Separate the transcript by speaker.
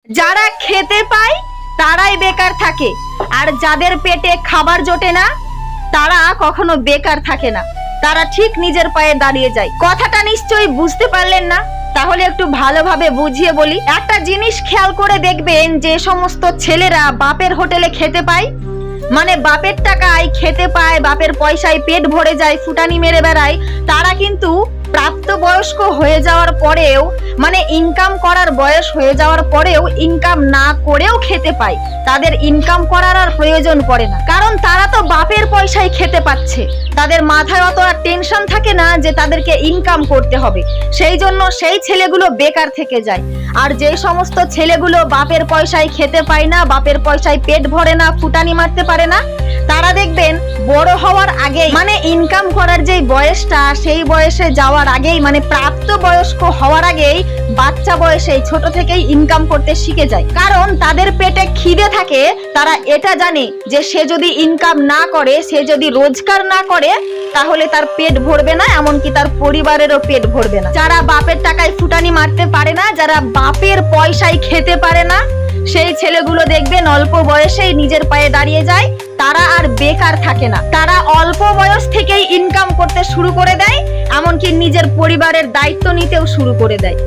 Speaker 1: যারা খেতে পায় তারাই বেকার থাকে, আর যাদের পেটে খাবার জোটে না তারা কখনো বেকার থাকে না, তারা ঠিক নিজের পায়ে দাঁড়িয়ে যায়। কথাটা নিশ্চয়ই বুঝতে পারলেন না? তাহলে একটু ভালোভাবে বুঝিয়ে বলি। একটা জিনিস খেয়াল করে দেখবেন, যে সমস্ত ছেলেরা বাপের হোটেলে খেতে পায়, মানে বাপের টাকায় খেতে পায়, বাপের পয়সায় পেট ভরে যায়, ফুটানি মেরে বেড়ায়, তারা কিন্তু প্রাপ্তবয়স্ক হয়ে যাওয়ার পরেও, মানে ইনকাম করার বয়স হয়ে যাওয়ার পরেও ইনকাম না করেও খেতে পায়। তাদের ইনকাম করার আর প্রয়োজন পড়ে না, কারণ তারা তো বাপের পয়সায় খেতে পাচ্ছে। তাদের মাথায় অত আর টেনশন থাকে না যে তাদেরকে ইনকাম করতে হবে। সেই জন্য সেই ছেলেগুলো বেকার থেকে যায়। আর যে সমস্ত ছেলেগুলো বাপের পয়সায় খেতে পায় না, বাপের পয়সায় পেট ভরে না, ফুটানি মারতে পারে না, তারা দেখবেন বড় হওয়ার আগেই, মানে ইনকাম করার যে বয়সটা, সেই বয়সে যাওয়ার আগেই, মানে প্রাপ্তবয়স্ক হওয়ার আগেই, বাচ্চা বয়সেই ছোট থেকেই ইনকাম করতে শিখে যায়। কারণ তাদের পেটে খিদে থাকে। তারা এটা জানে যে সে যদি ইনকাম না করে, সে যদি রোজগার না করে, তাহলে তার পেট ভরবে না, এমনকি তার পরিবারেরও পেট ভরবে না। যারা বাপের টাকায় ফুটানি মারতে পারে না, যারা বাপের পয়সায় খেতে পারে না, সেই ছেলেগুলো দেখবেন অল্প বয়সেই নিজের পায়ে দাঁড়িয়ে যায়। তারা আর বেকার থাকে না, তারা অল্প বয়স থেকেই ইনকাম করতে শুরু করে দেয়, এমনকি নিজের পরিবারের দায়িত্ব নিতেও শুরু করে দেয়।